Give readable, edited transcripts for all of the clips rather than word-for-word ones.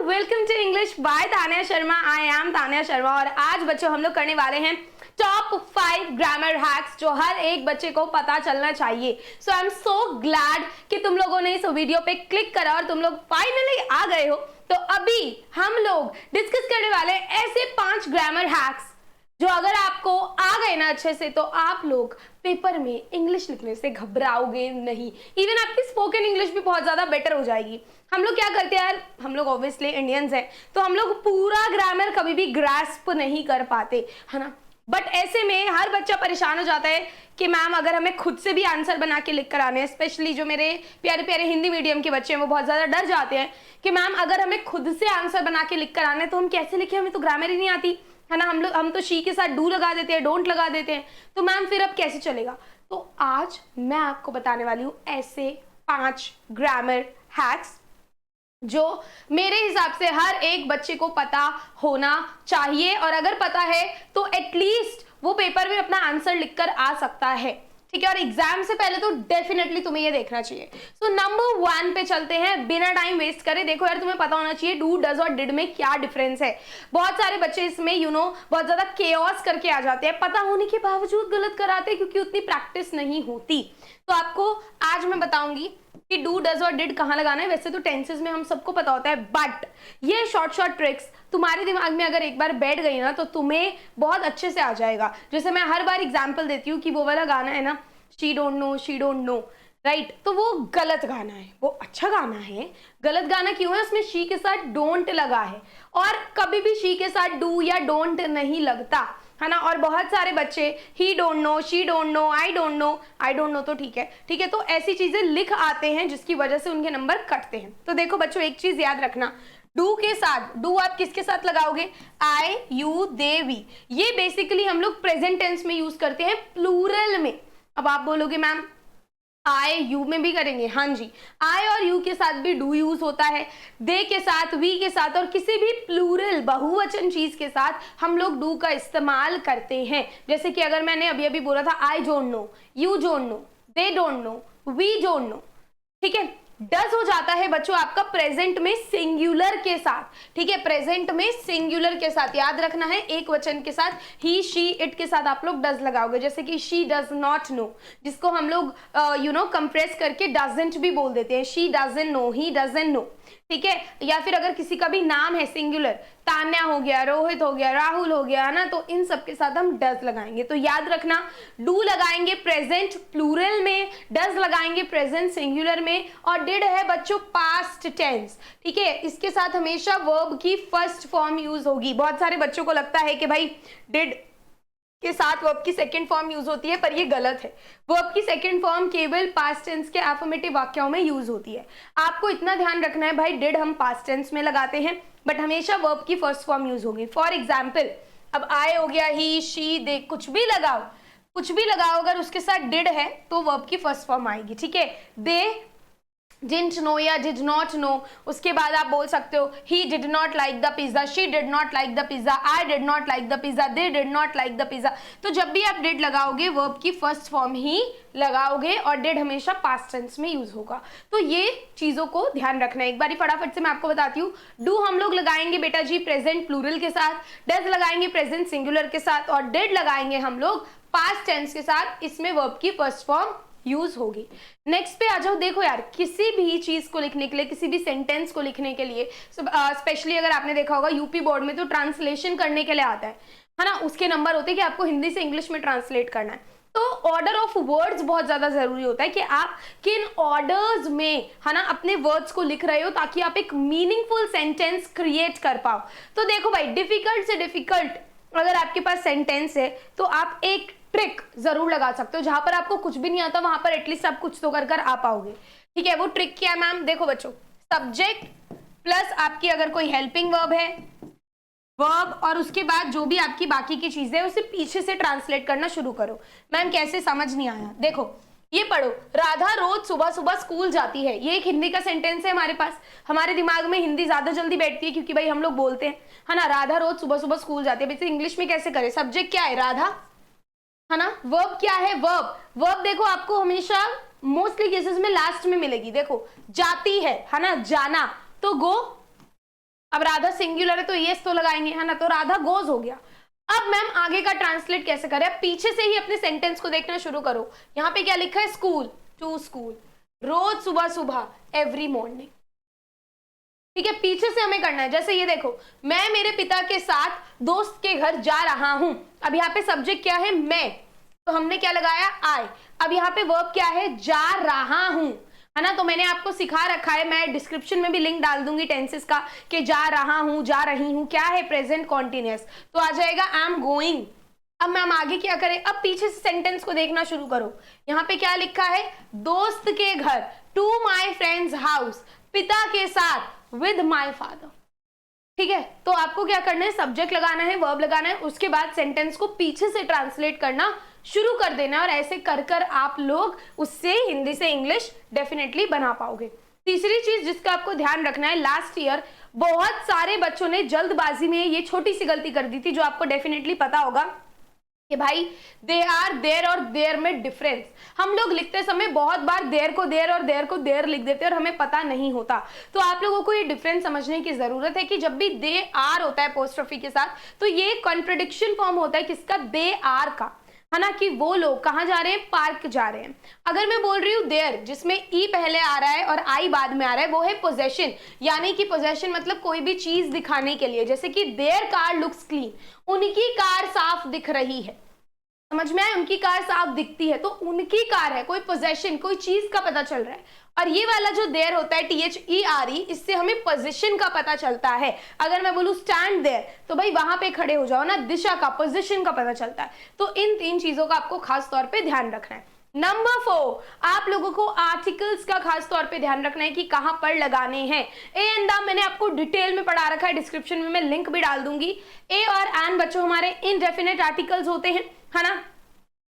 Welcome to English by Tanya Sharma. I am Tanya Sharma और आज बच्चों हम लोग करने वाले हैं टॉप 5 ग्रामर हैक्स जो हर एक बच्चे को पता चलना चाहिए। सो आई एम सो ग्लैड कि तुम लोगों ने इस वीडियो पे क्लिक करा और तुम लोग फाइनली आ गए हो। तो अभी हम लोग डिस्कस करने वाले ऐसे 5 ग्रामर हैक्स जो अगर आपको आ गए ना अच्छे से तो आप लोग पेपर में इंग्लिश लिखने से घबराओगे नहीं। इवन आपकी स्पोकन इंग्लिश भी बहुत ज्यादा बेटर हो जाएगी। हम लोग क्या करते हैं यार, हम लोग ऑब्वियसली इंडियंस हैं तो हम लोग पूरा ग्रामर कभी भी ग्रास्प नहीं कर पाते, है ना। बट ऐसे में हर बच्चा परेशान हो जाता है कि मैम अगर हमें खुद से भी आंसर बना के लिख कर आने हैं, स्पेशली जो मेरे प्यारे प्यारे हिंदी मीडियम के बच्चे हैं वो बहुत ज्यादा डर जाते हैं कि मैम अगर हमें खुद से आंसर बना के लिख कर आने तो हम कैसे लिखें, हमें तो ग्रामर ही नहीं आती, है ना। हम तो शी के साथ डू लगा देते हैं, डोंट लगा देते हैं, तो मैम फिर अब कैसे चलेगा। तो आज मैं आपको बताने वाली हूँ ऐसे 5 ग्रामर हैक्स जो मेरे हिसाब से हर एक बच्चे को पता होना चाहिए और अगर पता है तो एटलीस्ट वो पेपर में अपना आंसर लिखकर आ सकता है, ठीक है। और एग्जाम से पहले तो डेफिनेटली तुम्हें ये देखना चाहिए। सो नंबर 1 पे चलते हैं बिना टाइम वेस्ट करे। देखो यार, तुम्हें पता होना चाहिए डू, डज और डिड में क्या डिफरेंस है। बहुत सारे बच्चे इसमें बहुत ज्यादा केओस करके आ जाते हैं, पता होने के बावजूद गलत कराते हैं क्योंकि उतनी प्रैक्टिस नहीं होती। तो आपको आज मैं बताऊंगी कि डू, डज और डिड कहाँ लगाना है। वैसे तो टेंसेस में हम सबको पता होता है, बट ये शॉर्ट ट्रिक्स तुम्हारे दिमाग में अगर एक बार बैठ गई ना तो तुम्हें बहुत अच्छे से आ जाएगा। जैसे मैं हर बार एग्जांपल देती हूँ कि वो वाला गाना है ना, शी डोंट नो, राइट। तो वो गलत गाना है, वो अच्छा गाना है, गलत गाना क्यों है, उसमें शी के साथ डोंट लगा है और कभी भी शी के साथ डू या डोंट नहीं लगता, है ना। और बहुत सारे बच्चे ही don't know, she don't know, I don't no तो ठीक है, तो ऐसी चीजें लिख आते हैं जिसकी वजह से उनके नंबर कटते हैं। तो देखो बच्चों, एक चीज याद रखना, डू के साथ, डू आप किसके साथ लगाओगे, आई, यू, दे, वी। ये बेसिकली हम लोग प्रेजेंट टेंस में यूज करते हैं प्लूरल में। अब आप बोलोगे मैम आई यू में भी करेंगे, हाँ जी, आई और यू के साथ भी डू यूज होता है, दे के साथ, वी के साथ और किसी भी प्लूरल बहुवचन चीज के साथ हम लोग डू का इस्तेमाल करते हैं। जैसे कि अगर मैंने अभी अभी बोला था I don't know, you don't know, they don't know, we don't know, ठीक है। डज हो जाता है बच्चों आपका प्रेजेंट में सिंगुलर के साथ, ठीक है, प्रेजेंट में सिंगुलर के साथ याद रखना है, एक वचन के साथ, ही, शी, इट के साथ आप लोग डज लगाओगे। जैसे कि शी डज नॉट नो, जिसको हम लोग कंप्रेस करके डजंट भी बोल देते हैं, she doesn't know, he doesn't know, ठीक है। या फिर अगर किसी का भी नाम है सिंगुलर, तान्या हो गया, रोहित हो गया, राहुल हो गया, ना, तो इन सब के साथ हम डज लगाएंगे। तो याद रखना, डू लगाएंगे प्रेजेंट प्लूरल में, डज लगाएंगे प्रेजेंट सिंगुलर में और डिड है बच्चों पास्ट टेंस, ठीक है। इसके साथ हमेशा वर्ब की फर्स्ट फॉर्म यूज होगी। बहुत सारे बच्चों को लगता है कि भाई डिड के साथ वर्ब की सेकंड फॉर्म यूज होती है, पर ये गलत है। वर्ब की सेकंड फॉर्म केवल पास्ट टेंस के एफर्मेटिव वाक्यों में यूज होती है। आपको इतना ध्यान रखना है भाई, डिड हम पास्ट टेंस में लगाते हैं बट हमेशा वर्ब की फर्स्ट फॉर्म यूज होगी। फॉर एग्जाम्पल, अब आए हो गया, ही, शी, दे, कुछ भी लगाओ, अगर उसके साथ डिड है तो वर्ब की फर्स्ट फॉर्म आएगी, ठीक है। दे didn't know या did not know, उसके बाद आप बोल सकते हो he did not like the pizza, she did not like the pizza, I did not like the pizza, they did not like the pizza। तो जब भी आप did लगाओगे वर्ब की फर्स्ट फॉर्म ही लगाओगे और did हमेशा पास्ट टेंस में यूज होगा। तो ये चीजों को ध्यान रखना है। एक बारी फटाफट से मैं आपको बताती हूँ। डू हम लोग लगाएंगे बेटा जी प्रेजेंट प्लूरल के साथ, डज लगाएंगे प्रेजेंट सिंगुलर के साथ और डिड लगाएंगे हम लोग पास्ट टेंस के साथ। इसमें वर्ब की फर्स्ट फॉर्म यूज होगी। नेक्स्ट पे आ जाओ। देखो यार, किसी भी चीज को लिखने के लिए, किसी भी सेंटेंस को लिखने के लिए, स्पेशली अगर आपने देखा होगा यूपी बोर्ड में तो ट्रांसलेशन करने के लिए आता है ना, उसके नंबर होते हैं कि आपको हिंदी से इंग्लिश में ट्रांसलेट करना है। तो ऑर्डर ऑफ वर्ड्स बहुत ज्यादा जरूरी होता है कि आप किन ऑर्डर्स में, है ना, अपने वर्ड्स को लिख रहे हो ताकि आप एक मीनिंगफुल सेंटेंस क्रिएट कर पाओ। तो देखो भाई, डिफिकल्ट से डिफिकल्ट अगर आपके पास सेंटेंस है तो आप एक ट्रिक जरूर लगा सकते हो। जहां पर आपको कुछ भी नहीं आता वहां पर एटलीस्ट आप कुछ तो कर आ पाओगे, ठीक है। वो ट्रिक क्या है मैम, देखो बच्चों, सब्जेक्ट प्लस आपकी अगर कोई हेल्पिंग वर्ब है, वर्ब और उसके बाद जो भी आपकी बाकी की चीजें उसे पीछे से ट्रांसलेट करना शुरू करो। मैम कैसे, समझ नहीं आया। देखो ये पढ़ो, राधा रोज सुबह सुबह स्कूल जाती है। ये एक हिंदी का सेंटेंस है हमारे पास। हमारे दिमाग में हिंदी ज्यादा जल्दी बैठती है क्योंकि भाई हम लोग बोलते हैं, है ना, राधा रोज सुबह सुबह स्कूल जाती है। वैसे इंग्लिश में कैसे करें, सब्जेक्ट क्या है, राधा, है ना, वर्ब क्या है, वर्ब देखो आपको हमेशा मोस्टली केसेस में लास्ट में मिलेगी। देखो जाती है ना, जाना, तो गो अब राधा सिंगुलर है तो येस तो लगाएंगे, है ना, तो राधा गोज हो गया। अब मैम आगे का ट्रांसलेट कैसे करें? पीछे से ही अपने सेंटेंस को देखना शुरू करो। यहाँ पे क्या लिखा है? स्कूल, टू स्कूल, रोज सुबह सुबह, एवरी मॉर्निंग। ठीक है, पीछे से हमें करना है। जैसे ये देखो, मैं मेरे पिता के साथ दोस्त के घर जा रहा हूं। अब यहाँ पे सब्जेक्ट क्या है? मैं, तो हमने क्या लगाया? आई। अब यहाँ पे वर्ब क्या है? जा रहा हूं, है ना। तो मैंने आपको सिखा रखा है, मैं डिस्क्रिप्शन में भी लिंक डाल दूंगी टेंसेस का, कि जा रहा हूं, जा रही हूं क्या है? प्रेजेंट कॉन्टिन्यूअस, तो आ जाएगा आई एम गोइंग। अब मैम आगे क्या करें? अब पीछे से सेंटेंस को देखना शुरू करो। यहाँ पे क्या लिखा है? दोस्त के घर, टू माई फ्रेंड्स हाउस, पिता के साथ, विद माई फादर। ठीक है, तो आपको क्या करना है? सब्जेक्ट लगाना है, वर्ब लगाना है, उसके बाद सेंटेंस को पीछे से ट्रांसलेट करना शुरू कर देना, और ऐसे कर कर आप लोग उससे हिंदी से इंग्लिश डेफिनेटली बना पाओगे। तीसरी चीज जिसका आपको ध्यान रखना है, लास्ट ईयर बहुत सारे बच्चों ने जल्दबाजी में ये छोटी सी गलती कर दी थी, जो आपको डेफिनेटली पता होगा कि भाई दे आर, देर और देर में डिफरेंस। हम लोग लिखते समय बहुत बार देर को देर और देर को देर लिख देते हैं और हमें पता नहीं होता। तो आप लोगों को ये डिफरेंस समझने की जरूरत है कि जब भी दे आर होता है अपोस्ट्रोफी के साथ, तो ये कॉन्ट्रडिक्शन फॉर्म होता है किसका? दे आर का, है ना, कि वो लोग कहाँ जा रहे हैं? पार्क जा रहे हैं। अगर मैं बोल रही हूँ देयर, जिसमें ई पहले आ रहा है और आई बाद में आ रहा है, वो है पोजेशन, यानी कि पोजेशन मतलब कोई भी चीज दिखाने के लिए। जैसे कि देयर कार लुक्स क्लीन, उनकी कार साफ दिख रही है। समझ में आया? उनकी कार साफ दिखती है, तो उनकी कार है, कोई पोजेशन, कोई चीज का पता चल रहा है। और ये वाला जो देयर होता है THERE, इससे हमें पोजीशन का पता चलता है। अगर मैं बोलूं स्टैंड देयर, तो भाई वहां पे खड़े हो जाओ ना, दिशा का, पोजीशन का पता चलता है। तो इन तीन चीजों का आपको खास तौर पे ध्यान रखना है। नंबर 4, आप लोगों को आर्टिकल्स का खास तौर पे ध्यान रखना है कि कहां पर लगाने हैं। ए एंड द मैंने आपको डिटेल में पढ़ा रखा है, डिस्क्रिप्शन में मैं लिंक भी डाल दूंगी। ए और एन बच्चों हमारे इनडेफिनेट आर्टिकल्स होते हैं, है ना।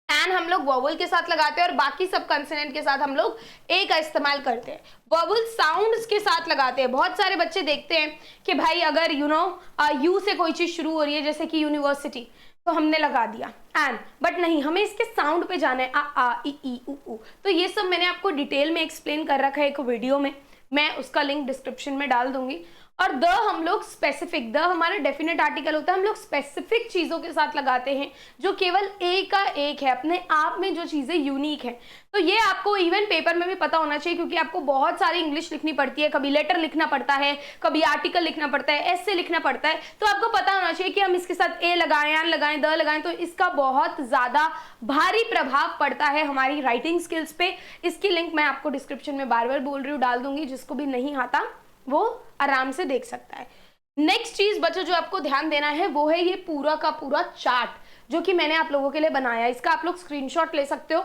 एन हम लोग वोवल के साथ लगाते हैं और बाकी सब कंसोनेंट के साथ हम लोग ए का इस्तेमाल करते हैं। वोवल साउंड्स के साथ लगाते हैं। बहुत सारे बच्चे देखते हैं कि भाई अगर यू से कोई चीज शुरू हो रही है, जैसे कि यूनिवर्सिटी, तो हमने लगा दिया एन, बट नहीं, हमें इसके साउंड पे जाना है, आ ई उ। तो ये सब मैंने आपको डिटेल में एक्सप्लेन कर रखा है एक वीडियो में, मैं उसका लिंक डिस्क्रिप्शन में डाल दूंगी। और द हम लोग स्पेसिफिक, द हमारा डेफिनेट आर्टिकल होता है, हम लोग स्पेसिफिक चीजों के साथ लगाते हैं जो केवल एक का एक है, अपने आप में जो चीजें यूनिक है। तो ये आपको इवन पेपर में भी पता होना चाहिए, क्योंकि आपको बहुत सारी इंग्लिश लिखनी पड़ती है, कभी लेटर लिखना पड़ता है, कभी आर्टिकल लिखना पड़ता है, ऐसे लिखना पड़ता है। तो आपको पता होना चाहिए कि हम इसके साथ ए लगाएं, एन लगाएं, द लगाएं, तो इसका बहुत ज्यादा भारी प्रभाव पड़ता है हमारी राइटिंग स्किल्स पे। इसकी लिंक मैं आपको डिस्क्रिप्शन में बार बार बोल रही हूँ डाल दूंगी, जिसको भी नहीं आता वो आराम से देख सकता है। नेक्स्ट चीज बच्चों जो आपको ध्यान देना है वो है ये पूरा का पूरा चार्ट, जो कि मैंने आप लोगों के लिए बनाया है। इसका आप लोग स्क्रीनशॉट ले सकते हो,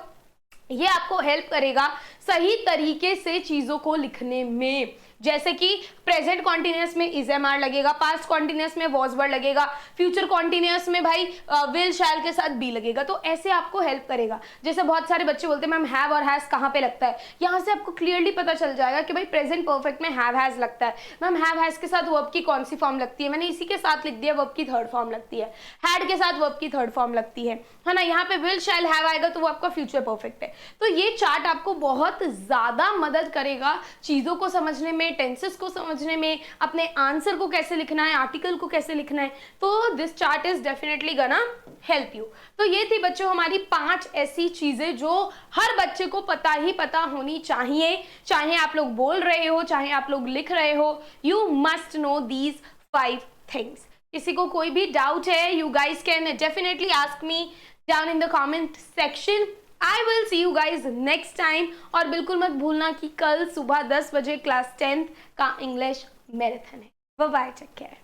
ये आपको हेल्प करेगा सही तरीके से चीजों को लिखने में। जैसे कि प्रेजेंट कॉन्टिन्यूअस में इज एम आर लगेगा, पास्ट कॉन्टिन्यूअस में वॉज वर्ड लगेगा, फ्यूचर कॉन्टिन्यूअस में भाई विल शैल के साथ बी लगेगा। तो ऐसे आपको हेल्प करेगा। जैसे बहुत सारे बच्चे बोलते हैं मैम हैव और हैज कहाँ पे लगता है, यहाँ से आपको क्लियरली पता चल जाएगा कि भाई प्रेजेंट परफेक्ट में हैव हैज लगता है। मैम हैव हैज के साथ वर्ब की कौन सी फॉर्म लगती है, मैंने इसी के साथ लिख दिया, वर्ब की थर्ड फॉर्म लगती है। हैड के साथ वर्ब की थर्ड फॉर्म लगती है ना। यहाँ पे विल शैल हैव आएगा तो वो आपका फ्यूचर परफेक्ट है। तो ये चार्ट आपको बहुत ज्यादा मदद करेगा चीजों को समझने में, टेंसेस को समझने में, अपने आंसर को कैसे लिखना है, आर्टिकल को कैसे लिखना है। तो दिस चार्ट इज डेफिनेटली गना हेल्प यू। तो ये थी बच्चों हमारी 5 ऐसी चीजें जो हर बच्चे को पता ही पता होनी चाहिए, चाहे आप लोग बोल रहे हो, चाहे आप लोग लिख रहे हो। You must know these 5 things. किसी को कोई भी डाउट है, you guys can definitely ask me down in the comment section. I will see you guys next time। और बिल्कुल मत भूलना कि कल सुबह 10 बजे क्लास 10th का इंग्लिश मैराथन है। Bye bye, take care.